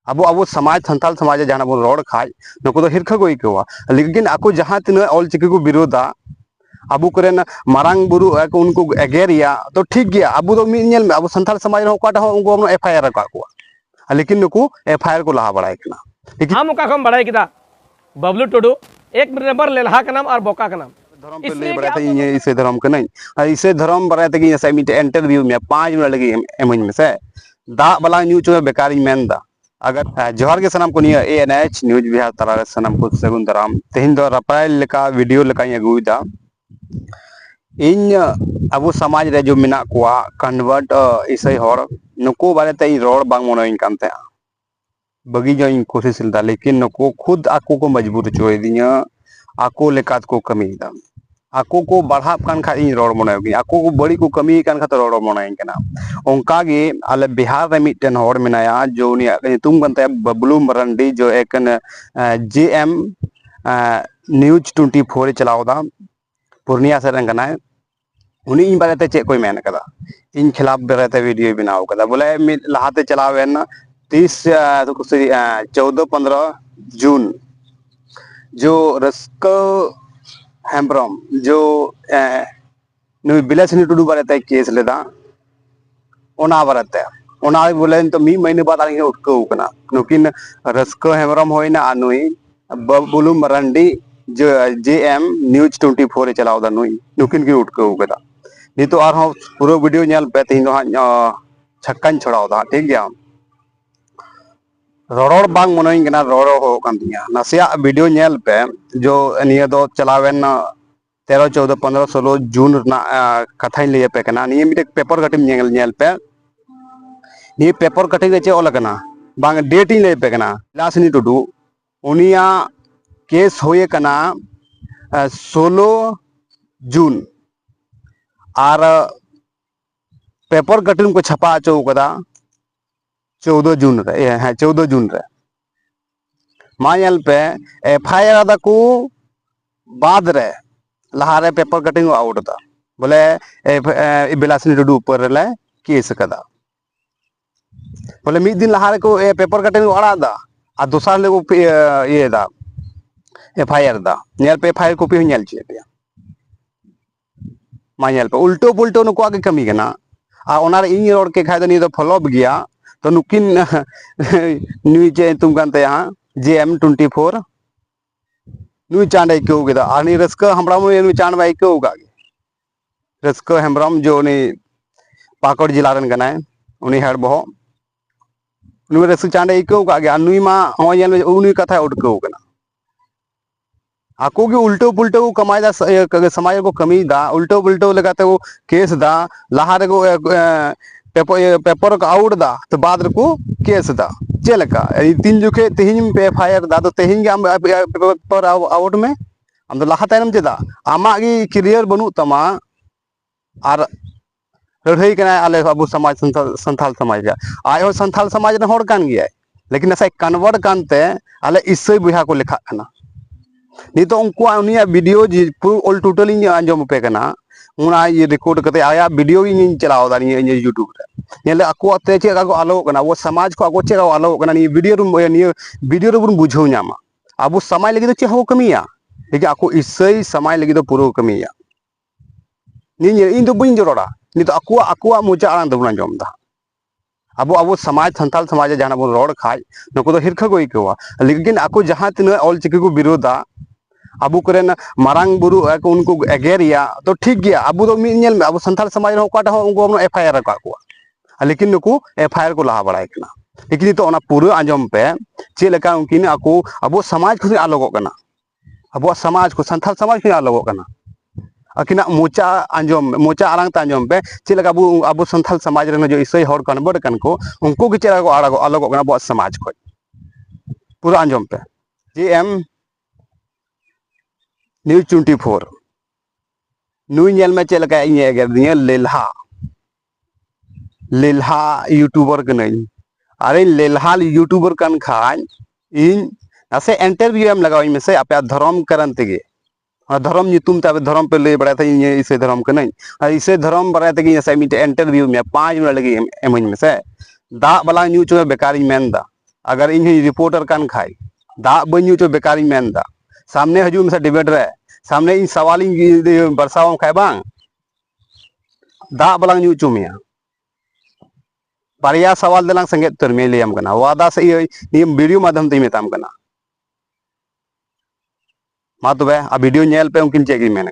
अब अब समाज संथाल समाज जहाँ बन रोड खाज नुकु तो हिरखा को इकवा लेकिन आको जहाँ तीन ऑलचिकी को विरोधा अब मारांग बुरु उनको एगेरिया तो ठीक गया अब तो मिल में अब संथाल समाज उनको एफआईआर का लेकिन नुकु एफआईआर को लहा बड़ा लेकिन हम का खम बड़ाई किदा बबलू टुडू एक नंबर लेलहा का नाम और बोका का नाम धर्म पे ले बड़ा इसे धर्म के नहीं इसे धर्म बड़ा से इंटरव्यू में 5 मिनट लगे एमन में से दा बला न्यू चो बेकारी मेनदा अगर जोहर के सनाम को निया एएनएच न्यूज बिहार तला सनाम को सगुन दाराम तेहिन दो रपायल लेका वीडियो लेका अगुदा इन अब समाज रे जो मिना कुआ कन्वर्ट इसे हर नुको बारे ते रोड बांग मनोइन कानते बगी जो इन कोशिश लदा लेकिन नुको खुद आको को मजबूर चोय दिया आको लेकात को कमी दा आको को बढ़ा कान खा इन रोड मनोगी आको को बड़ी को कमी कान खा तो रोड मनोइन कना उनका गे आले बिहार रे मिटन हर मिनाया जो उनिया तुम बनते बबलू मरंडी जो एक जेएम न्यूज 24 चलावदा पूर्णिया से रंगना उनी इन बारे चे कोई मेन कदा इन खिलाफ बारे वीडियो बनाव कदा बोले लहाते चलावे ना 14-15 जून जो रस्क हेम्ब्रम जो बिलासिनी टुडू बारे केस लेदा ओना बारे ओना बोले तो मी महीने बाद आगे उठको कना नुकिन रस्क हेम्ब्रम होइना नुई बबलू मरंडी जो जेएम न्यूज 24 चलावदा नुई नुकिन की उठको कदा नितो आर पूरा वीडियो नेल पे तीन छक्का छोड़ावदा ठीक गया रोड बांग मनोइन कना रोड हो कान दिया नसिया वीडियो नेल पे जो निया दो चलावेन 13 14 15 16 जून कथा लिए पे कना निया मिटे पेपर कटिंग नेल पे ये पेपर कटिंग चे ओल कना बांग डेट इन ले पे कना लासनी टुडू उनिया केस होए कना 16 जून और पेपर कटिंग को छपा चो कदा 14 जून रे है 14 जून रे मायल पे एफआईआर दा को बाद रे लहारे पेपर कटिंग आउट दा बोले बिलासनी टुडू ऊपर रे केस कदा बोले मिद दिन लहारे को पेपर कटिंग अड़ा दा आ दोसार ले को ये दा एफआईआर दा नेल पे एफआईआर कॉपी नेल चे पे मायल पे उल्टो पुल्टो नुको आगे कमी कना आ ओनार इन रोड के खाय नी तो फॉलोअप गया तो नुकिन न्यूज तुम कानते यहाँ जेएम 24 नुई चांडे क्यों गेदा आनी रस्क हमराम नु चांड बाई क्यों गागे रस्क हमराम जो नी पाकड़ जिला रन कनाय उनी हेड बहो नुई रस्क चांडे क्यों गागे नुई मा होयल उनी कथा उठ क्यों कना आको की उल्टो पुल्टो को कमाईदा समाज को कमी दा उल्टो पुल्टो लगाते वो केस दा लहारे को पेपर को आउट दा तो बाद को केस दा चेलका तीन जुखे तेहिन पे एफआईआर दा तो तेहिन के पेपर आउट में हम तो लहा तायनम चेदा आमा की क्लियर बनू तमा और लड़ाई कना आले अब समाज संथाल समाज आयो संथाल समाज ने होड़ कान गया लेकिन ऐसा कन्वर्ट कानते आले इससे बुहा को लिखा खाना नहीं तो उनको उनिया वीडियो जी पूरा ऑल टोटल इन आंजम पे कना उना ये रिकॉर्ड करते आया वीडियो इन चलाओ दा इन यूट्यूब रे नेले आको ते चे का आलो कना वो समाज को आको चे का आलो कना नि वीडियो रे बुन बुझो न्यामा अब समाज लगी तो चे हो कमिया लेकिन आको इससे समाज लगी तो पूरा कमिया नि इन तो बुन जरोड़ा नि तो आको मोचा आराम दबना जम दा अब समाज संथाल समाज जहाँ बन रोड खाज नुको तो हिरखा को इकवा लेकिन आको जहाँ तीन ऑलचिकी को विरोधा अब मारांग बुरु उनको एगेरिया तो ठीक गया अब तो मिल में अब संथाल समाज उनको एफआईआर का लेकिन नुको एफआईआर को लहा बड़ा लेकिन तो पूरा आंजम पे चेका उनकिन आको अब समाज को आलोगों अब समाज को संथाल समाज को आलोगों अकिना मोचा आंजम मोचा आरंग आंजम पे चेका अब संथाल समाज जो इसे हर कन्वर्ट कन को उनको की चेका को आलोगों अब समाज को पूरा आंजम पे जेएम न्यूज 24 नुई नेल में चेका इन लेल्हा लेल्हा यूट्यूबर कनई अरे लेल्हा यूट्यूबर कन खान इन नासे इंटरव्यू एम लगाओ में से आपे धर्म करन तेगे धर्म नितुम ताबे धर्म पे ले बड़ा था इसे धर्म कनई इसे धर्म बड़ा तेगे से मिटे इंटरव्यू में 5 मिनट लगे एमन में से दा बला न्यूज में बेकारी मेन दा अगर इन रिपोर्टर कान खाई दा बनी चो बेकार मेनदा सामने हजू में डिबेट रे सामने इन सवाल बरसाव खाए बांग दा बलांग न्यू चुमिया बारिया सवाल दलांग संगे तरमे लियाम कना वादा से ये वीडियो माध्यम ते मेताम कना मा तबे आ वीडियो नेल पे उनकिन चेक मेन